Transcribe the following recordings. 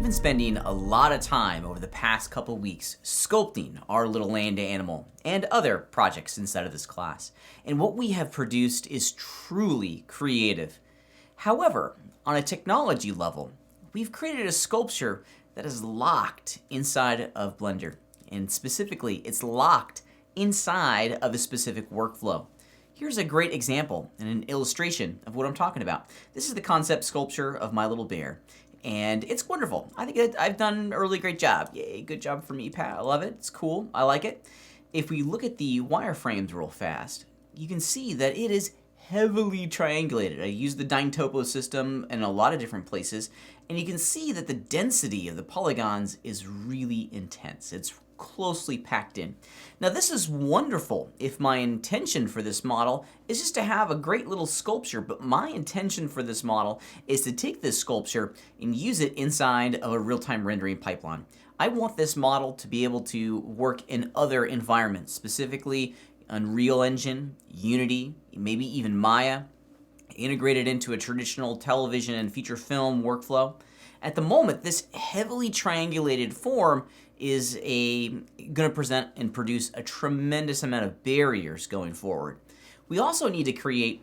been spending a lot of time over the past couple weeks sculpting our little land animal and other projects inside of this class. And what we have produced is truly creative. However, on a technology level, we've created a sculpture that is locked inside of Blender. And specifically, it's locked inside of a specific workflow. Here's a great example and an illustration of what I'm talking about. This is the concept sculpture of my little bear. And it's wonderful. I think I've done a really great job. Yay, good job for me, Pat. I love it. It's cool. I like it. If we look at the wireframes real fast, you can see that it is heavily triangulated. I use the Dyntopo system in a lot of different places, and you can see that the density of the polygons is really intense. It's closely packed in. Now this is wonderful if my intention for this model is just to have a great little sculpture, but my intention for this model is to take this sculpture and use it inside of a real-time rendering pipeline. I want this model to be able to work in other environments, specifically Unreal Engine, Unity, maybe even Maya, integrated into a traditional television and feature film workflow. At the moment, this heavily triangulated form is going to present and produce a tremendous amount of barriers going forward. We also need to create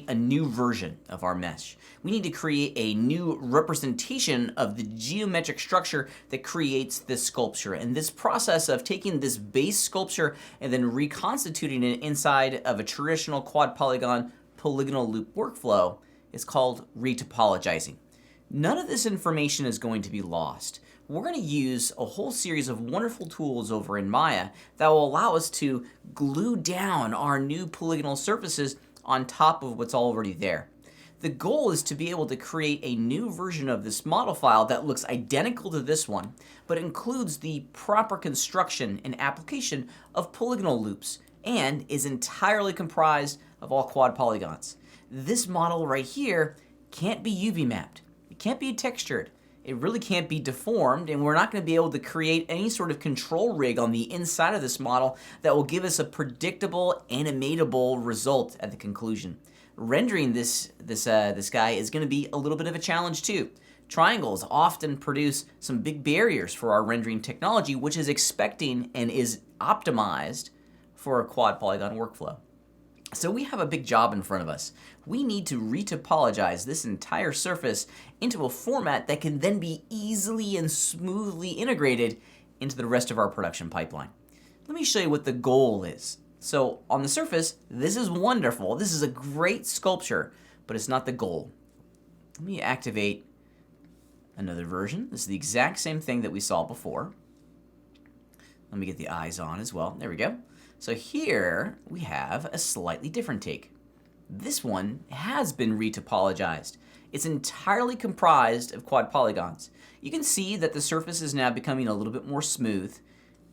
a new version of our mesh. We need to create a new representation of the geometric structure that creates this sculpture. And this process of taking this base sculpture and then reconstituting it inside of a traditional quad polygon polygonal loop workflow is called retopologizing. None of this information is going to be lost. We're going to use a whole series of wonderful tools over in Maya that will allow us to glue down our new polygonal surfaces on top of what's already there. The goal is to be able to create a new version of this model file that looks identical to this one, but includes the proper construction and application of polygonal loops and is entirely comprised of all quad polygons. This model right here can't be UV mapped. It can't be textured. It really can't be deformed, and we're not going to be able to create any sort of control rig on the inside of this model that will give us a predictable, animatable result at the conclusion. Rendering this guy is going to be a little bit of a challenge too. Triangles often produce some big barriers for our rendering technology, which is expecting and is optimized for a quad polygon workflow. So we have a big job in front of us. We need to retopologize this entire surface into a format that can then be easily and smoothly integrated into the rest of our production pipeline. Let me show you what the goal is. So on the surface, this is wonderful. This is a great sculpture, but it's not the goal. Let me activate another version. This is the exact same thing that we saw before. Let me get the eyes on as well. There we go. So here we have a slightly different take. This one has been retopologized. It's entirely comprised of quad polygons. You can see that the surface is now becoming a little bit more smooth.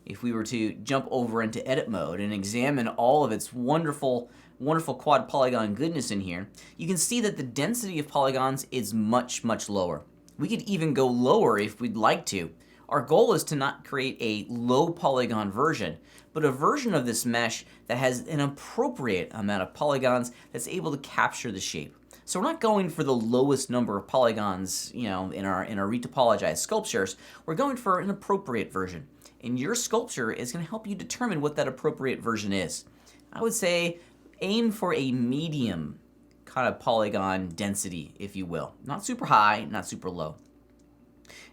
If we were to jump over into edit mode and examine all of its wonderful quad polygon goodness in here, you can see that the density of polygons is much, much lower. We could even go lower if we'd like to. Our goal is to not create a low polygon version, but a version of this mesh that has an appropriate amount of polygons that's able to capture the shape. So we're not going for the lowest number of polygons, in our retopologized sculptures. We're going for an appropriate version. And your sculpture is going to help you determine what that appropriate version is. I would say aim for a medium kind of polygon density, if you will. Not super high, not super low.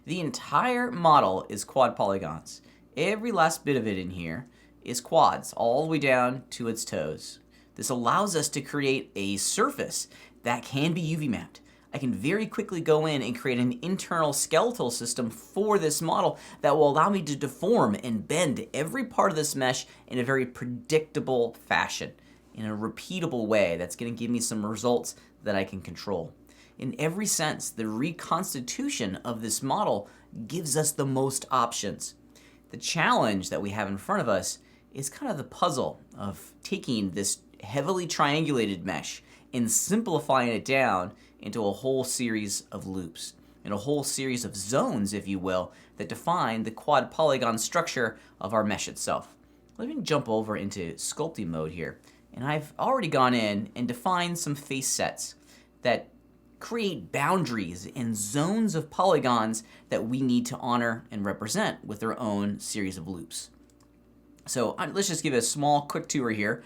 The entire model is quad polygons. Every last bit of it in here is quads, all the way down to its toes. This allows us to create a surface that can be UV mapped. I can very quickly go in and create an internal skeletal system for this model that will allow me to deform and bend every part of this mesh in a very predictable fashion, in a repeatable way that's going to give me some results that I can control. In every sense, the reconstitution of this model gives us the most options. The challenge that we have in front of us is kind of the puzzle of taking this heavily triangulated mesh and simplifying it down into a whole series of loops and a whole series of zones, if you will, that define the quad polygon structure of our mesh itself. Let me jump over into sculpting mode here, and I've already gone in and defined some face sets that create boundaries and zones of polygons that we need to honor and represent with their own series of loops. So let's just give a small quick tour here.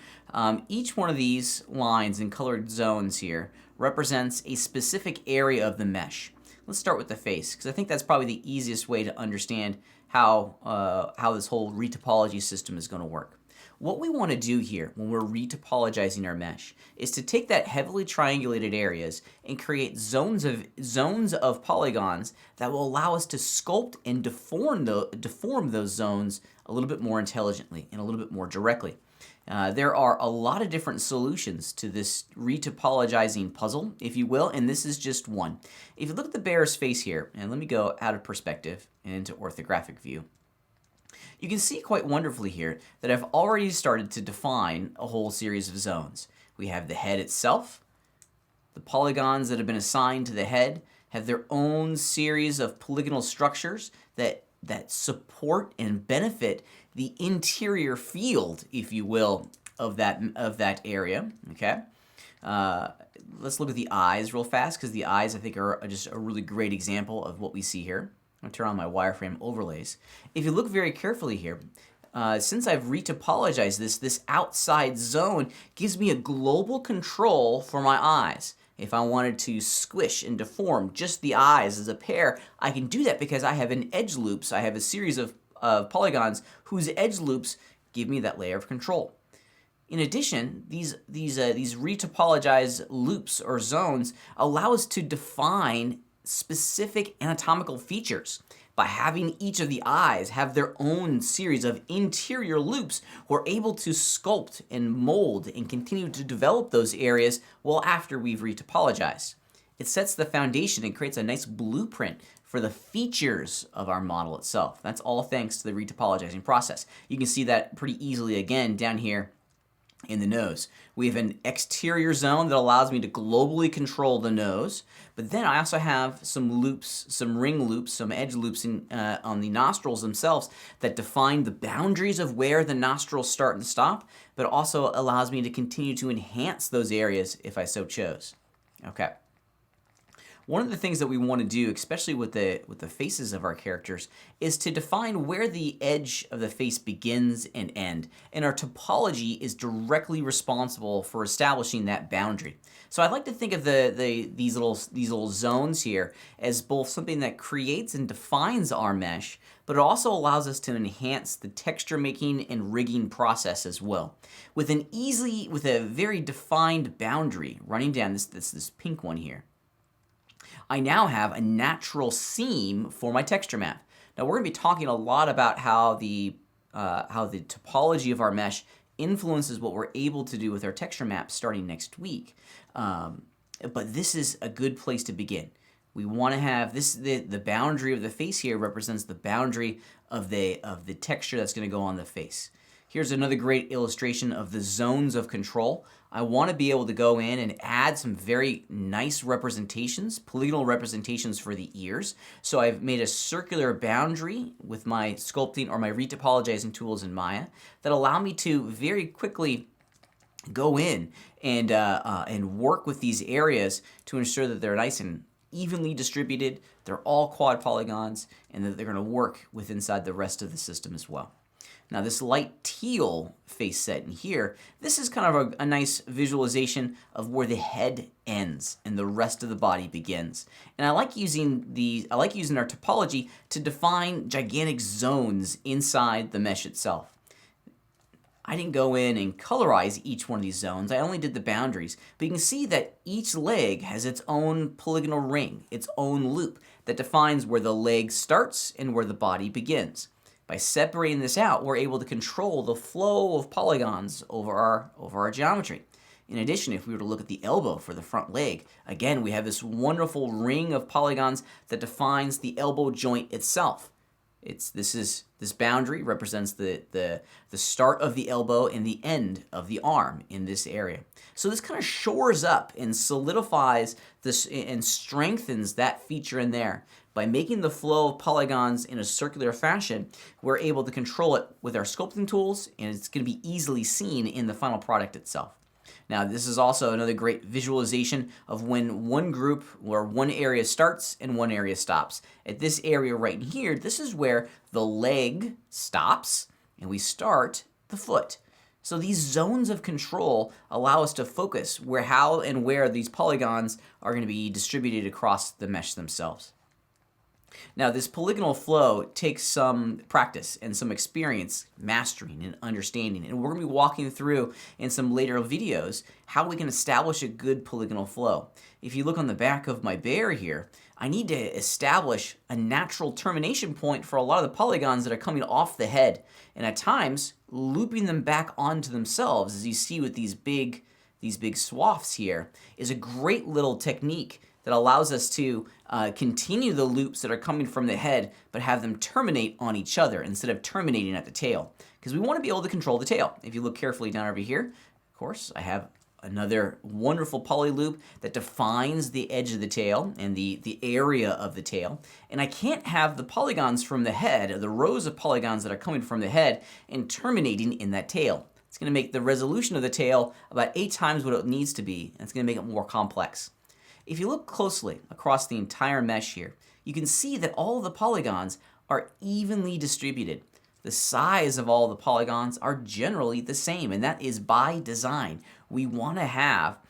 Each one of these lines and colored zones here represents a specific area of the mesh. Let's start with the face, because I think that's probably the easiest way to understand how this whole retopology system is going to work. What we want to do here when we're retopologizing our mesh is to take that heavily triangulated areas and create zones of polygons that will allow us to sculpt and deform those zones a little bit more intelligently and a little bit more directly. There are a lot of different solutions to this retopologizing puzzle, if you will, and this is just one. If you look at the bear's face here, and let me go out of perspective and into orthographic view, you can see quite wonderfully here that I've already started to define a whole series of zones. We have the head itself. The polygons that have been assigned to the head have their own series of polygonal structures that support and benefit the interior field, if you will, of that area. Okay. Let's look at the eyes real fast, because the eyes, I think, are just a really great example of what we see here. I'm going to turn on my wireframe overlays. If you look very carefully here, since I've retopologized this outside zone gives me a global control for my eyes. If I wanted to squish and deform just the eyes as a pair, I can do that because I have an edge loops. I have a series of polygons whose edge loops give me that layer of control. In addition, these retopologized loops or zones allow us to define specific anatomical features. By having each of the eyes have their own series of interior loops, we're able to sculpt and mold and continue to develop those areas well after we've retopologized. It sets the foundation and creates a nice blueprint for the features of our model itself. That's all thanks to the retopologizing process. You can see that pretty easily again down here in the nose. We have an exterior zone that allows me to globally control the nose, but then I also have some loops, some ring loops, some edge loops on the nostrils themselves that define the boundaries of where the nostrils start and stop, but also allows me to continue to enhance those areas if I so chose. Okay. One of the things that we want to do, especially with the faces of our characters, is to define where the edge of the face begins and ends. And our topology is directly responsible for establishing that boundary. So I'd like to think of these little zones here as both something that creates and defines our mesh, but it also allows us to enhance the texture making and rigging process as well. With a very defined boundary running down this pink one here, I now have a natural seam for my texture map. Now we're going to be talking a lot about how the topology of our mesh influences what we're able to do with our texture map starting next week. But this is a good place to begin. We want to have this, the boundary of the face here represents the boundary of the texture that's going to go on the face. Here's another great illustration of the zones of control. I want to be able to go in and add some very nice representations, polygonal representations for the ears. So I've made a circular boundary with my sculpting or my retopologizing tools in Maya that allow me to very quickly go in and work with these areas to ensure that they're nice and evenly distributed, they're all quad polygons, and that they're going to work with inside the rest of the system as well. Now this light teal face set in here, this is kind of a nice visualization of where the head ends and the rest of the body begins. And I like using our topology to define gigantic zones inside the mesh itself. I didn't go in and colorize each one of these zones, I only did the boundaries. But you can see that each leg has its own polygonal ring, its own loop, that defines where the leg starts and where the body begins. By separating this out, we're able to control the flow of polygons over our geometry. In addition, if we were to look at the elbow for the front leg, again, we have this wonderful ring of polygons that defines the elbow joint itself. This boundary represents the start of the elbow and the end of the arm in this area. So this kind of shores up and solidifies this and strengthens that feature in there. By making the flow of polygons in a circular fashion, we're able to control it with our sculpting tools, and it's going to be easily seen in the final product itself. Now, this is also another great visualization of when one group or one area starts and one area stops. At this area right here, this is where the leg stops and we start the foot. So these zones of control allow us to focus how and where these polygons are going to be distributed across the mesh themselves. Now, this polygonal flow takes some practice and some experience mastering and understanding, and we're going to be walking through in some later videos how we can establish a good polygonal flow. If you look on the back of my bear here, I need to establish a natural termination point for a lot of the polygons that are coming off the head, and at times looping them back onto themselves, as you see with these big swaths here, is a great little technique that allows us to continue the loops that are coming from the head, but have them terminate on each other instead of terminating at the tail. Because we want to be able to control the tail. If you look carefully down over here, of course, I have another wonderful poly loop that defines the edge of the tail and the area of the tail. And I can't have the polygons from the head, or the rows of polygons that are coming from the head and terminating in that tail. It's going to make the resolution of the tail about 8 times what it needs to be, and it's going to make it more complex. If you look closely across the entire mesh here, you can see that all of the polygons are evenly distributed. The size of all the polygons are generally the same, and that is by design. We want to have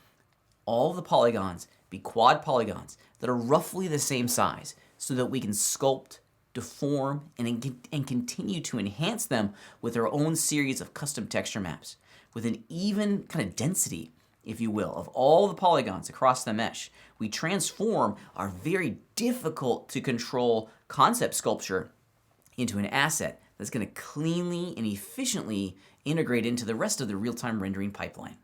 all the polygons be quad polygons that are roughly the same size so that we can sculpt, deform, and continue to enhance them with our own series of custom texture maps with an even kind of density, if you will, of all the polygons across the mesh. We transform our very difficult to control concept sculpture into an asset that's going to cleanly and efficiently integrate into the rest of the real-time rendering pipeline.